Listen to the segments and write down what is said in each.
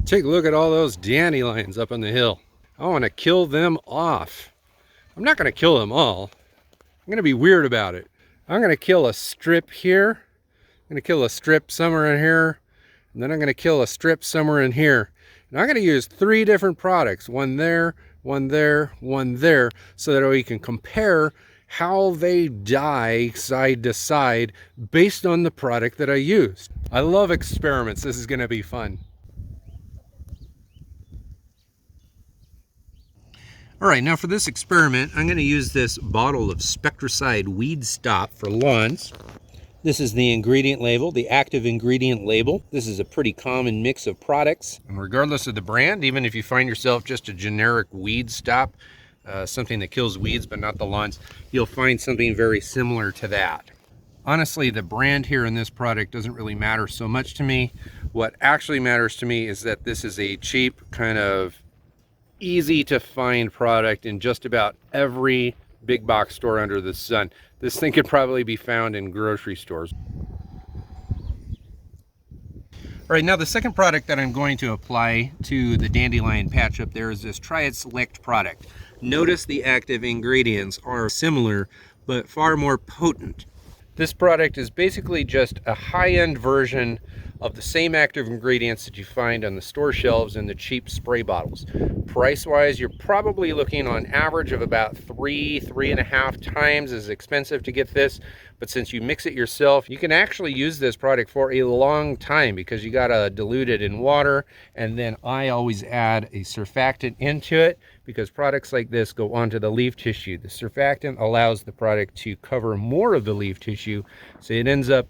Take a look at all those dandelions up on the hill. I want to kill them off. I'm not going to kill them all. I'm going to be weird about it. I'm going to kill a strip here. I'm going to kill a strip somewhere in here. And then I'm going to kill a strip somewhere in here. And I'm going to use 3 different products. One there, one there, one there. So that we can compare how they die side to side based on the product that I used. I love experiments. This is going to be fun. All right, now for this experiment, I'm going to use this bottle of Spectracide Weed Stop for lawns. This is the ingredient label, the active ingredient label. This is a pretty common mix of products. And regardless of the brand, even if you find yourself just a generic weed stop, something that kills weeds but not the lawns, you'll find something very similar to that. Honestly, the brand here in this product doesn't really matter so much to me. What actually matters to me is that this is a cheap, kind of easy to find product in just about every big box store under the sun. This thing could probably be found in grocery stores. All right, now the second product that I'm going to apply to the dandelion patch up there is this Triad Select product. Notice the active ingredients are similar, but far more potent. This product is basically just a high-end version of the same active ingredients that you find on the store shelves in the cheap spray bottles. Price-wise, you're probably looking on average of about 3.5 times as expensive to get this. But since you mix it yourself, you can actually use this product for a long time because you gotta dilute it in water. And then I always add a surfactant into it because products like this go onto the leaf tissue. The surfactant allows the product to cover more of the leaf tissue, so it ends up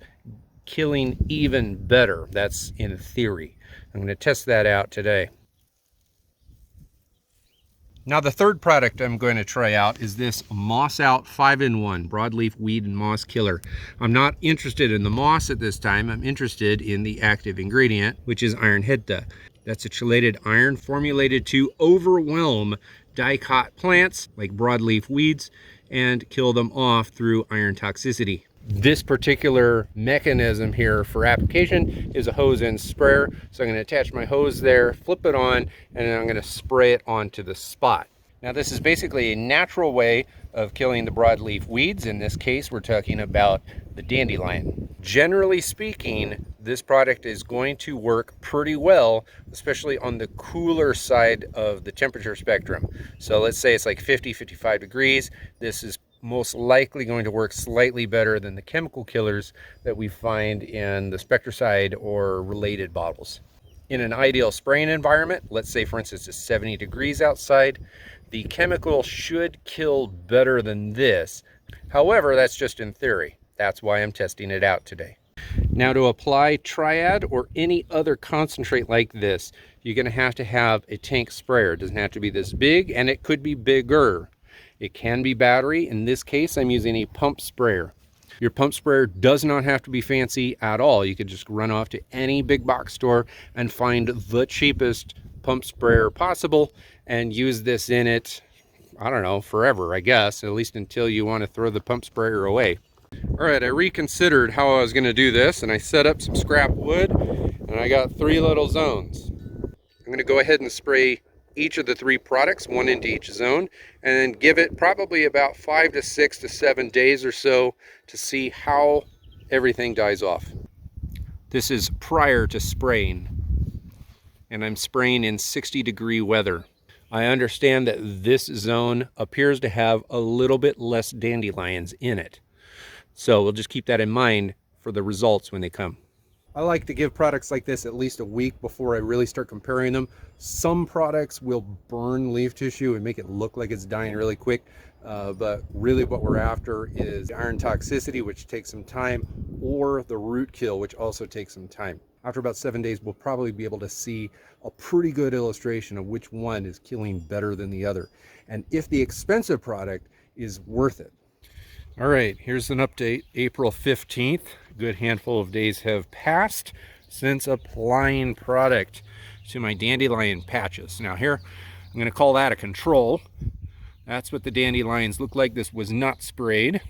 killing even better. That's in theory. I'm going to test that out today. Now the third product I'm going to try out is this Moss Out 5-in-1 Broadleaf Weed and Moss Killer. I'm not interested in the moss at this time. I'm interested in the active ingredient, which is Iron HEDTA. That's a chelated iron formulated to overwhelm dicot plants like broadleaf weeds and kill them off through iron toxicity. This particular mechanism here for application is a hose and sprayer. So I'm going to attach my hose there, flip it on, and then I'm going to spray it onto the spot. Now this is basically a natural way of killing the broadleaf weeds. In this case, we're talking about the dandelion. Generally speaking, this product is going to work pretty well, especially on the cooler side of the temperature spectrum. So let's say it's like 50, 55 degrees. This is most likely going to work slightly better than the chemical killers that we find in the Spectracide or related bottles. In an ideal spraying environment, let's say for instance it's 70 degrees outside, the chemical should kill better than this. However, that's just in theory. That's why I'm testing it out today. Now to apply Triad or any other concentrate like this, you're going to have a tank sprayer. It doesn't have to be this big, and it could be bigger. It can be battery. In this case, I'm using a pump sprayer. Your pump sprayer does not have to be fancy at all. You could just run off to any big box store and find the cheapest pump sprayer possible and use this in it, I don't know, forever, I guess, at least until you want to throw the pump sprayer away. All right, I reconsidered how I was going to do this, and I set up some scrap wood, and I got 3 little zones. I'm going to go ahead and spray each of the 3 products, 1 into each zone, and then give it probably about 5 to 6 to 7 days or so to see how everything dies off. This is prior to spraying, and I'm spraying in 60-degree weather. I understand that this zone appears to have a little bit less dandelions in it. So we'll just keep that in mind for the results when they come. I like to give products like this at least a week before I really start comparing them. Some products will burn leaf tissue and make it look like it's dying really quick. But really what we're after is iron toxicity, which takes some time, or the root kill, which also takes some time. After about 7 days, we'll probably be able to see a pretty good illustration of which one is killing better than the other, and if the expensive product is worth it. All right, here's an update. April 15th, a good handful of days have passed since applying product to my dandelion patches. Now here, I'm going to call that a control. That's what the dandelions look like. This was not sprayed.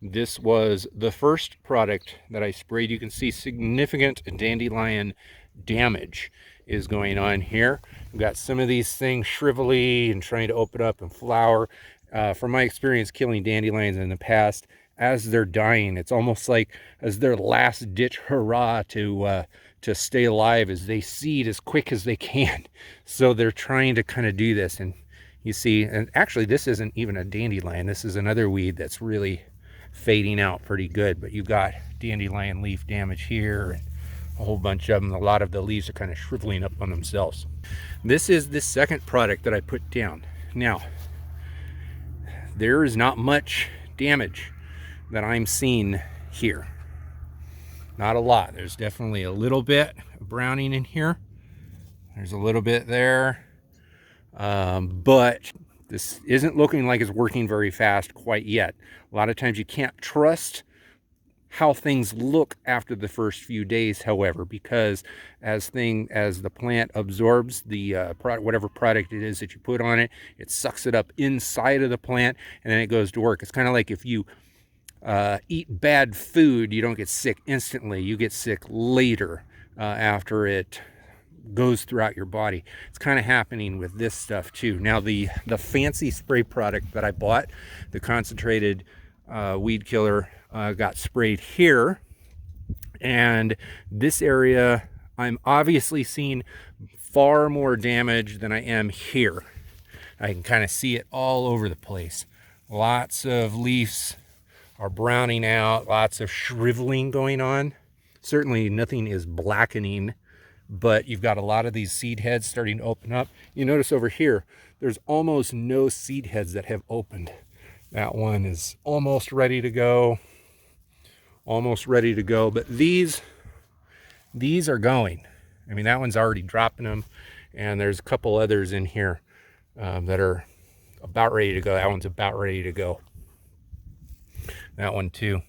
This was the first product that I sprayed. You can see significant dandelion damage is going on here. We've got some of these things shrivelly and trying to open up and flower. From my experience killing dandelions in the past, as they're dying, it's almost like as their last ditch hurrah to stay alive, as they seed as quick as they can. So they're trying to kind of do this, and you see, and actually this isn't even a dandelion, this is another weed that's really fading out pretty good, but you've got dandelion leaf damage here and a whole bunch of them. A lot of the leaves are kind of shriveling up on themselves. This is the second product that I put down. Now, there is not much damage that I'm seeing here. Not a lot. There's definitely a little bit of browning in here. There's a little bit there. But this isn't looking like it's working very fast quite yet. A lot of times you can't trust how things look after the first few days, however, because as the plant absorbs the whatever product it is that you put on it, it sucks it up inside of the plant, and then it goes to work. It's kind of like if you eat bad food, you don't get sick instantly. You get sick later after it goes throughout your body. It's kind of happening with this stuff too. Now the fancy spray product that I bought, the concentrated weed killer, got sprayed here, and this area I'm obviously seeing far more damage than I am here. I can kind of see it all over the place. Lots of leaves are browning out, lots of shriveling going on. Certainly nothing is blackening, but you've got a lot of these seed heads starting to open up. You notice over here, there's almost no seed heads that have opened. That one is almost ready to go. Almost ready to go, but these are going. I mean, that one's already dropping them, and there's a couple others in here that are about ready to go. That one's about ready to go. That one too.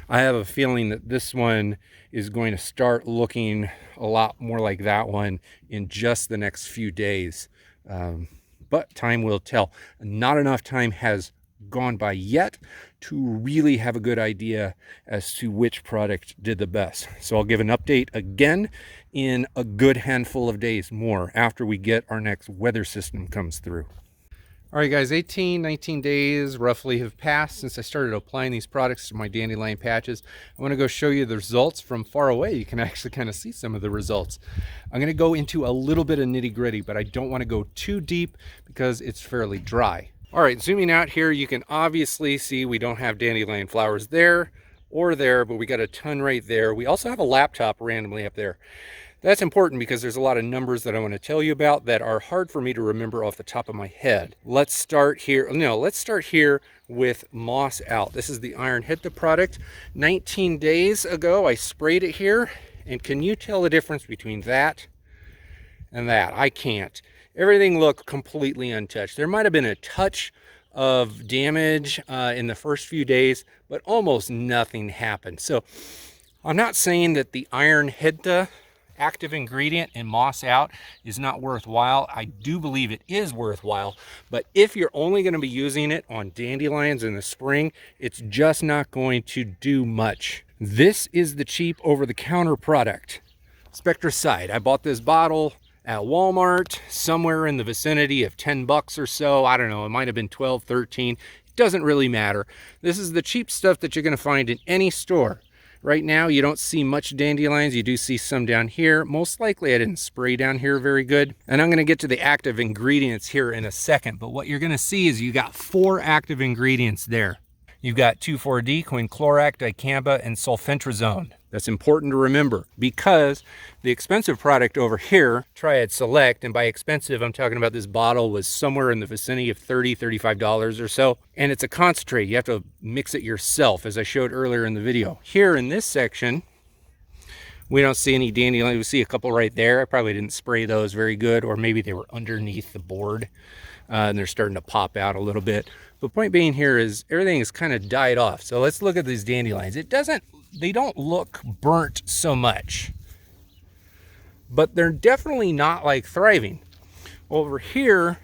I have a feeling that this one is going to start looking a lot more like that one in just the next few days. But time will tell. Not enough time has gone by yet to really have a good idea as to which product did the best. So I'll give an update again in a good handful of days more after we get our next weather system comes through. All right, guys, 19 days roughly have passed since I started applying these products to my dandelion patches. I want to go show you the results from far away. You can actually kind of see some of the results. I'm going to go into a little bit of nitty-gritty, but I don't want to go too deep because it's fairly dry. All right, zooming out here, you can obviously see we don't have dandelion flowers there or there, but we got a ton right there. We also have a laptop randomly up there. That's important because there's a lot of numbers that I want to tell you about that are hard for me to remember off the top of my head. Let's start here. No, let's start here with moss out. This is the Iron HEDTA product. 19 days ago, I sprayed it here. And can you tell the difference between that and that? I can't. Everything looked completely untouched. There might have been a touch of damage in the first few days, but almost nothing happened. So I'm not saying that the Iron HEDTA active ingredient in moss out is not worthwhile. I do believe it is worthwhile, but if you're only going to be using it on dandelions in the spring, it's just not going to do much. This is the cheap over-the-counter product, Spectracide. I bought this bottle at Walmart, somewhere in the vicinity of 10 bucks or so. I don't know, it might have been 12, 13. It doesn't really matter. This is the cheap stuff that you're going to find in any store. Right now, you don't see much dandelions. You do see some down here. Most likely, I didn't spray down here very good. And I'm going to get to the active ingredients here in a second. But what you're going to see is you got 4 active ingredients there. You've got 2,4-D, Quinclorac, dicamba, and sulfentrazone. That's important to remember because the expensive product over here, Triad Select, and by expensive, I'm talking about this bottle was somewhere in the vicinity of $30, $35 or so. And it's a concentrate. You have to mix it yourself, as I showed earlier in the video. Here in this section, we don't see any dandelions. We see a couple right there. I probably didn't spray those very good, or maybe they were underneath the board and they're starting to pop out a little bit. But point being here is everything is kind of died off. So let's look at these dandelions. They don't look burnt so much, but they're definitely not like thriving. Over here,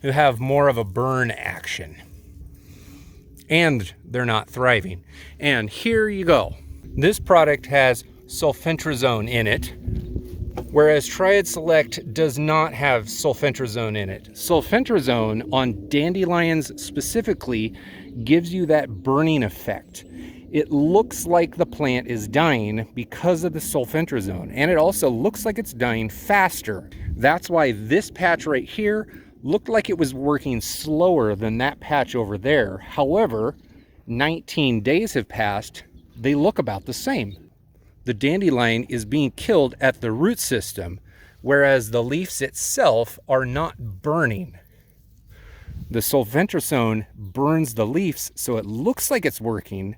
you have more of a burn action, and they're not thriving. And here you go. This product has sulfentrazone in it, whereas Triad Select does not have sulfentrazone in it. Sulfentrazone on dandelions specifically gives you that burning effect. It looks like the plant is dying because of the sulfentrazone, and it also looks like it's dying faster. That's why this patch right here looked like it was working slower than that patch over there. However, 19 days have passed, they look about the same. The dandelion is being killed at the root system, whereas the leaves itself are not burning. The sulfentrazone burns the leaves, so it looks like it's working,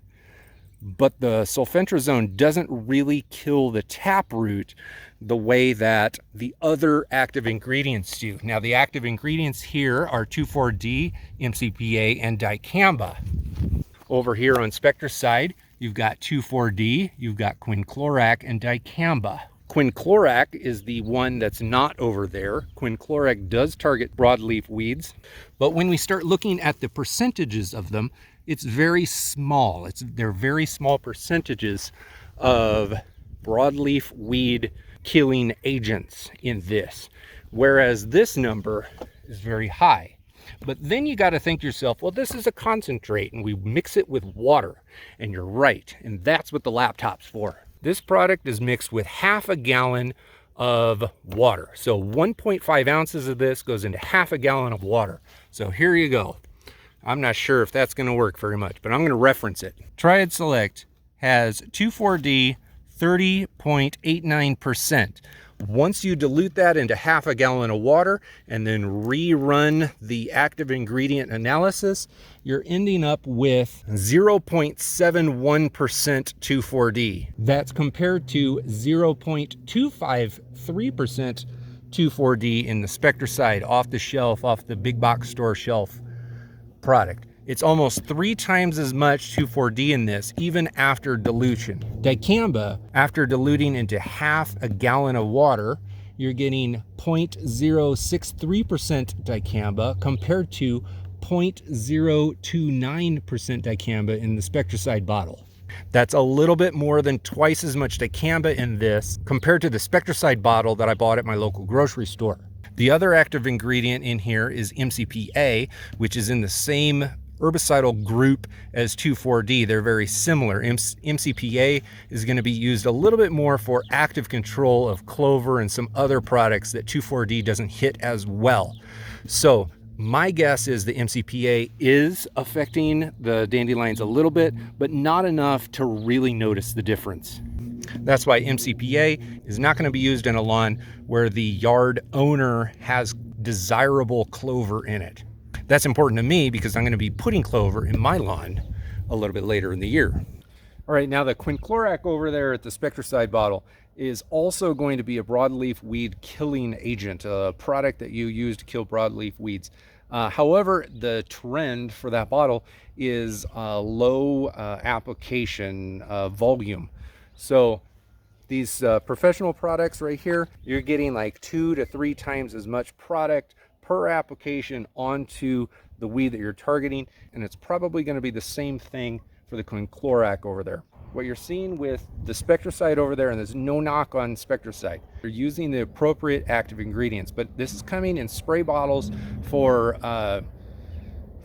but the sulfentrazone doesn't really kill the taproot the way that the other active ingredients do. Now, the active ingredients here are 2,4-D, MCPA, and dicamba. Over here on Spectracide, you've got 2,4-D, you've got Quinclorac, and dicamba. Quinclorac is the one that's not over there. Quinclorac does target broadleaf weeds, but when we start looking at the percentages of them, it's very small. They're very small percentages of broadleaf weed killing agents in this, whereas this number is very high. But then you got to think to yourself, well, this is a concentrate and we mix it with water. And you're right, and that's what the laptop's for. This product is mixed with half a gallon of water. So 1.5 ounces of this goes into half a gallon of water. So here you go. I'm not sure if that's going to work very much, but I'm going to reference it. Triad Select has 2,4-D, 30.89%. Once you dilute that into half a gallon of water and then rerun the active ingredient analysis, you're ending up with 0.71% 2,4-D. That's compared to 0.253% 2,4-D in the Spectracide off the shelf, off the big box store shelf product. It's almost 3 times as much 2,4-D in this, even after dilution. Dicamba, after diluting into half a gallon of water, you're getting 0.063% dicamba compared to 0.029% dicamba in the Spectracide bottle. That's a little bit more than twice as much dicamba in this compared to the Spectracide bottle that I bought at my local grocery store. The other active ingredient in here is MCPA, which is in the same herbicidal group as 2,4-D. They're very similar. MCPA is going to be used a little bit more for active control of clover and some other products that 2,4-D doesn't hit as well. So my guess is the MCPA is affecting the dandelions a little bit, but not enough to really notice the difference. That's why MCPA is not going to be used in a lawn where the yard owner has desirable clover in it. That's important to me because I'm going to be putting clover in my lawn a little bit later in the year. All right, now the Quinclorac over there at the Spectracide bottle is also going to be a broadleaf weed killing agent, a product that you use to kill broadleaf weeds. However, the trend for that bottle is low application volume. So these professional products right here, you're getting like 2 to 3 times as much product per application onto the weed that you're targeting, and it's probably going to be the same thing for the Quinclorac over there. What you're seeing with the Spectracide over there, and there's no knock on Spectracide, you're using the appropriate active ingredients, but this is coming in spray bottles for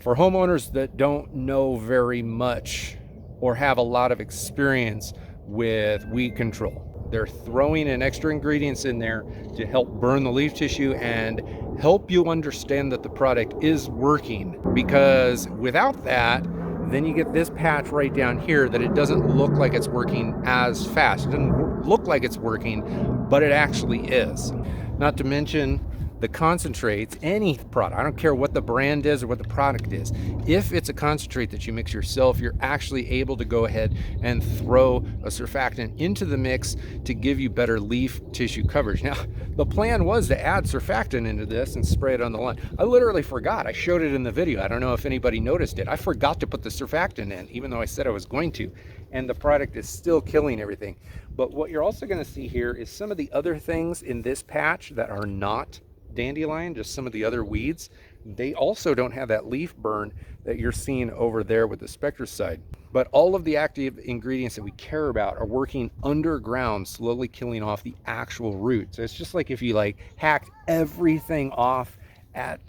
homeowners that don't know very much or have a lot of experience with weed control. They're throwing in extra ingredients in there to help burn the leaf tissue and help you understand that the product is working, because without that, then you get this patch right down here that it doesn't look like it's working as fast. It doesn't look like it's working, but it actually is. Not to mention the concentrates, any product, I don't care what the brand is or what the product is, if it's a concentrate that you mix yourself, you're actually able to go ahead and throw a surfactant into the mix to give you better leaf tissue coverage. Now, the plan was to add surfactant into this and spray it on the lawn. I literally forgot. I showed it in the video. I don't know if anybody noticed it. I forgot to put the surfactant in, even though I said I was going to, and the product is still killing everything. But what you're also going to see here is some of the other things in this patch that are not dandelion, just some of the other weeds They also don't have that leaf burn that you're seeing over there with the Spectracide. But all of the active ingredients that we care about are working underground, slowly killing off the actual root. So it's just like if you like hacked everything off at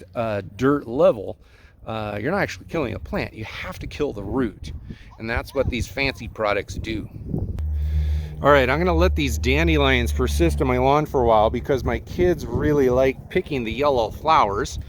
dirt level, you're not actually killing a plant. You have to kill the root. And that's what these fancy products do. All right, I'm gonna let these dandelions persist in my lawn for a while because my kids really like picking the yellow flowers.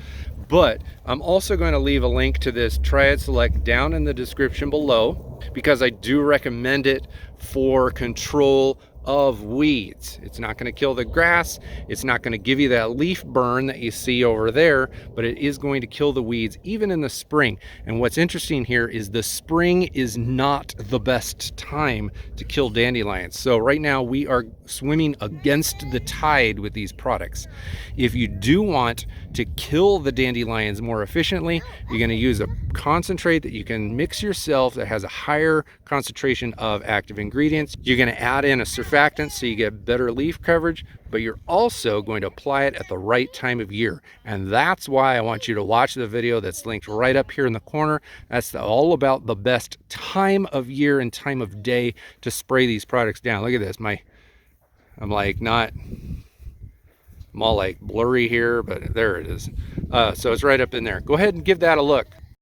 But I'm also going to leave a link to this Triad Select down in the description below because I do recommend it for control of weeds. It's not going to kill the grass. It's not going to give you that leaf burn that you see over there, but it is going to kill the weeds even in the spring. And what's interesting here is the spring is not the best time to kill dandelions. So right now we are swimming against the tide with these products. If you do want to kill the dandelions more efficiently, you're going to use a concentrate that you can mix yourself that has a higher concentration of active ingredients. You're going to add in a surfactant so you get better leaf coverage, but you're also going to apply it at the right time of year. And that's why I want you to watch the video that's linked right up here in the corner. That's all about the best time of year and time of day to spray these products down. Look at this. I'm all like blurry here, but there it is. So it's right up in there. Go ahead and give that a look.